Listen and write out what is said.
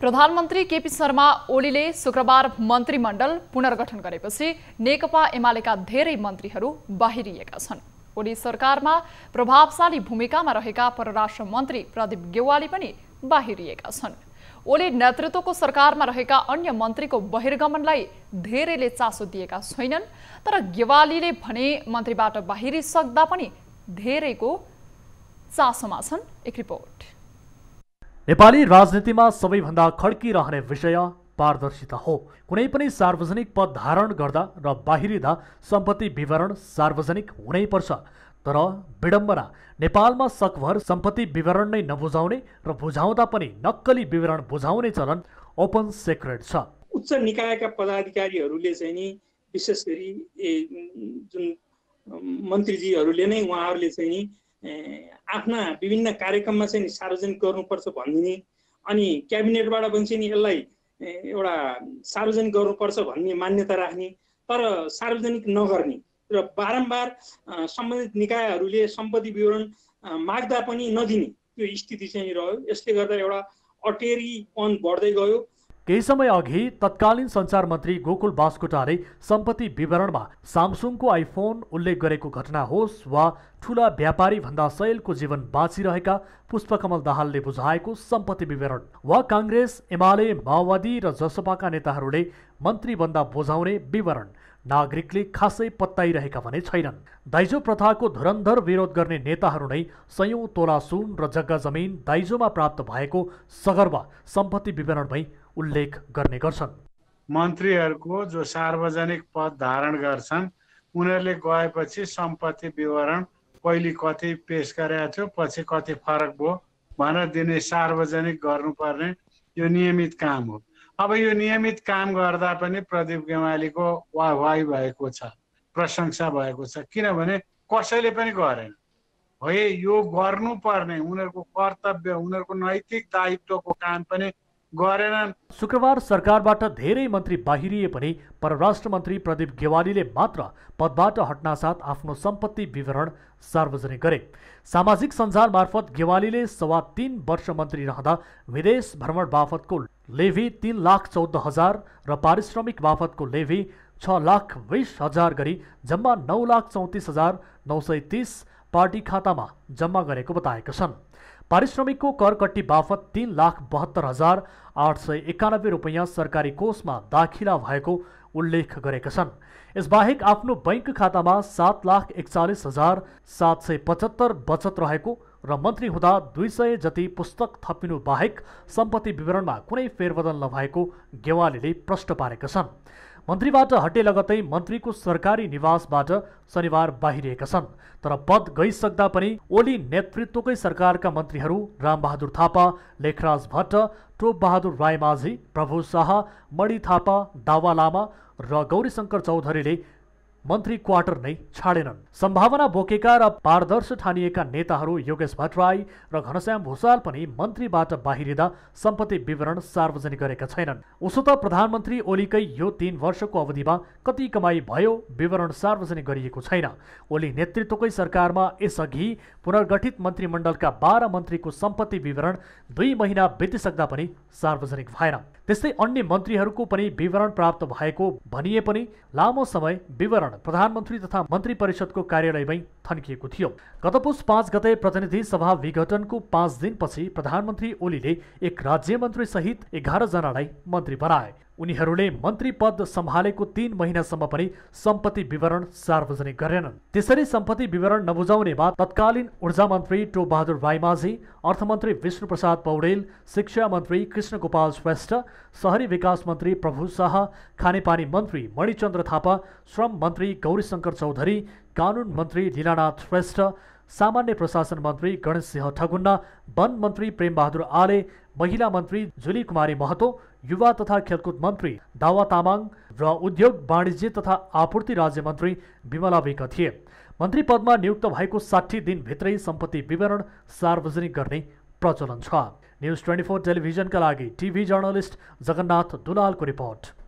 प्रधानमन्त्री केपी शर्मा ओलीले शुक्रबार मन्त्रीमण्डल पुनर्गठन गरेपछि नेकपा एमालेका धेरै मन्त्रीहरू बाहिरिएका छन्। ओली सरकारमा प्रभावशाली भूमिकामा रहेका परराष्ट्र मन्त्री प्रदीप गेवाली पनि बाहिरिएका छन्। ओली नेतृत्वको सरकारमा रहेका अन्य मन्त्रीको बहिर्गमनलाई धेरैले चासो दिएका छैनन्, तर गेवालीले भने मन्त्रीबाट बाहिरिसक्दा पनि धेरैको चासोमा छन्। एक रिपोर्ट। नेपाली राजनीतिमा सबैभन्दा खड्किरहने विषय पारदर्शिता हो। कुनै पनि सार्वजनिक पद धारण गर्दा र बाहिरिँदा सम्पत्ति विवरण सार्वजनिक हुनैपर्छ। तर विडम्बना, नेपालमा सकभर सम्पत्ति विवरण नै नबुझाउने र बुझाउँदा पनि नक्कली विवरण बुझाउने चलन ओपन सेक्रेट छ। उच्च निकायका पदाधिकारीहरूले चाहिँ नि विशेष गरी जुन मन्त्रीजीहरूले नै उहाँहरूले चाहिँ नि आफ्ना विभिन्न कार्यक्रममा चाहिँ सार्वजनिक गर्नुपर्छ भनिदिने, अनि क्याबिनेटबाट पनि चाहिँ नि यसलाई एउटा सार्वजनिक गर्नुपर्छ भन्ने मान्यता राख्ने, तर सार्वजनिक नगर्ने र बारम्बार सम्बन्धित निकायहरूले सम्पत्ति विवरण माग्दा पनि नदिने त्यो स्थिति चाहिँ रह्यो। यसले गर्दा एउटा अटेरीपन बढ्दै गयो। केही समय अघि तत्कालीन सञ्चार मन्त्री गोकुल बास्कोटाले सम्पत्ति विवरणमा सामसुङको आइफोन उल्लेख गरेको घटना होस् वा ठूला व्यापारी भन्दा सयलको जीवन बाँचिरहेका पुष्पकमल दाहालले बुझाएको सम्पत्ति विवरण, वा काङ्ग्रेस एमाले माओवादी र जसपाका नेताहरूले मन्त्री बन्दा बुझाउने विवरण नागरिकले खासै पत्ताइरहेका भने छैनन्। दाइजो प्रथाको धुरन्धर विरोध गर्ने नेताहरू नै सयौं तोला सुन र जग्गा जमिन दाइजोमा प्राप्त भएको सगर्भ सम्पत्ति विवरणमै उल्लेख गर्ने गर्छन्। मन्त्रीहरूको जो सार्वजनिक पद धारण गर्छन् उनीहरूले गएपछि सम्पत्ति विवरण पहिले कति पेश गरेका थियो, पछि कति फरक भयो भनेर दिने, सार्वजनिक गर्नुपर्ने यो नियमित काम हो। अब यो नियमित काम गर्दा पनि प्रदीप गेवालीको वाहवाही भएको छ, प्रशंसा भएको छ, किनभने कसैले पनि गरेन। हो यो गर्नुपर्ने उनीहरूको कर्तव्य, उनीहरूको नैतिक दायित्वको काम पनि गरेनन्। शुक्रबार सरकारबाट धेरै मन्त्री बाहिरिए पनि परराष्ट्र मन्त्री प्रदीप गेवालीले मात्र पदबाट हट्नासाथ आफ्नो सम्पत्ति विवरण सार्वजनिक गरे। सामाजिक सञ्जाल मार्फत गेवालीले 3.25 वर्ष मन्त्री रहँदा विदेश भ्रमण बापतको लेभी 3,14,000 र पारिश्रमिक बापतको लेभी 6,20,000 गरी जम्मा 9,34,930 पार्टी खातामा जम्मा गरेको बताएका छन्। पारिश्रमिकको करकट्टी बापत 3,72,891 रुपैयाँ सरकारी कोषमा दाखिला भएको उल्लेख गरेका छन्। यसबाहेक आफ्नो बैंक खातामा 7,41,775 बचत रहेको र मन्त्री हुँदा 200 जति पुस्तक थपिनु बाहेक सम्पत्ति विवरणमा कुनै फेरबदल नभएको गेवालीले प्रश्न पारेका छन्। मन्त्रीबाट हटे लगतै मन्त्रीको सरकारी निवासबाट शनिबार बाहिरिएका छन्। तर पद गइसक्दा पनि ओली नेतृत्वकै सरकारका मन्त्रीहरू रामबहादुर थापा, लेखराज भट्ट, टोपबहादुर रायमाझी, प्रभु शाह, मणि थापा, दावा लामा र गौरीशङ्कर चौधरीले मन्त्री क्वार्टर नै छाडेनन्। सम्भावना बोकेका र पारदर्श ठानिएका नेताहरू योगेश भट्टराई र घनश्याम भूषाल पनि मन्त्रीबाट बाहिरिँदा सम्पत्ति विवरण सार्वजनिक गरेका छैनन्। उसो त प्रधानमन्त्री ओलीकै यो 3 वर्षको अवधिमा कति कमाई भयो विवरण सार्वजनिक गरिएको छैन। ओली नेतृत्वकै सरकारमा यसअघि पुनर्गठित मन्त्रीमण्डलका 12 मन्त्रीको सम्पत्ति विवरण 2 महिना बितिसक्दा पनि सार्वजनिक भएन। त्यस्तै अन्य मन्त्रीहरूको पनि विवरण प्राप्त भएको भनिए पनि लामो समय विवरण प्रधानमन्त्री तथा मन्त्री परिषदको कार्यालयमै थन्किएको थियो। गत पुस 5 गते प्रतिनिधि सभा विघटनको 5 दिनपछि प्रधानमन्त्री ओलीले एक राज्य मन्त्री सहित 11 जनालाई मन्त्री बनाए। उनीहरूले मन्त्री पद सम्हालेको 3 महिनासम्म पनि सम्पत्ति विवरण सार्वजनिक गरेनन्। त्यसरी सम्पत्ति विवरण नबुझाउनेमा तत्कालीन ऊर्जा मन्त्री टोपबहादुर रायमाझी, अर्थमन्त्री विष्णुप्रसाद पौडेल, शिक्षा मन्त्री कृष्णगोपाल श्रेष्ठ, शहरी विकास मन्त्री प्रभु शाह, खानेपानी मन्त्री मणिचन्द्र थापा, श्रम मन्त्री गौरीशङ्कर चौधरी, कानुन मन्त्री लीलानाथ श्रेष्ठ, सामान्य प्रशासन मन्त्री गणेश सिंह ठगुन्ना, वन मन्त्री प्रेमबहादुर आले, महिला मन्त्री जुली कुमारी महतो, युवा तथा खेलकुद मन्त्री दावा तामाङ र उद्योग वाणिज्य तथा आपूर्ति राज्य मन्त्री विमला विक थिए। मन्त्री पदमा नियुक्त भएको 60 दिनभित्रै सम्पत्ति विवरण सार्वजनिक गर्ने प्रचलन छ। न्युज 24 टेलिभिजनका लागि टिभी जर्नलिस्ट जगन्नाथ दुलालको रिपोर्ट।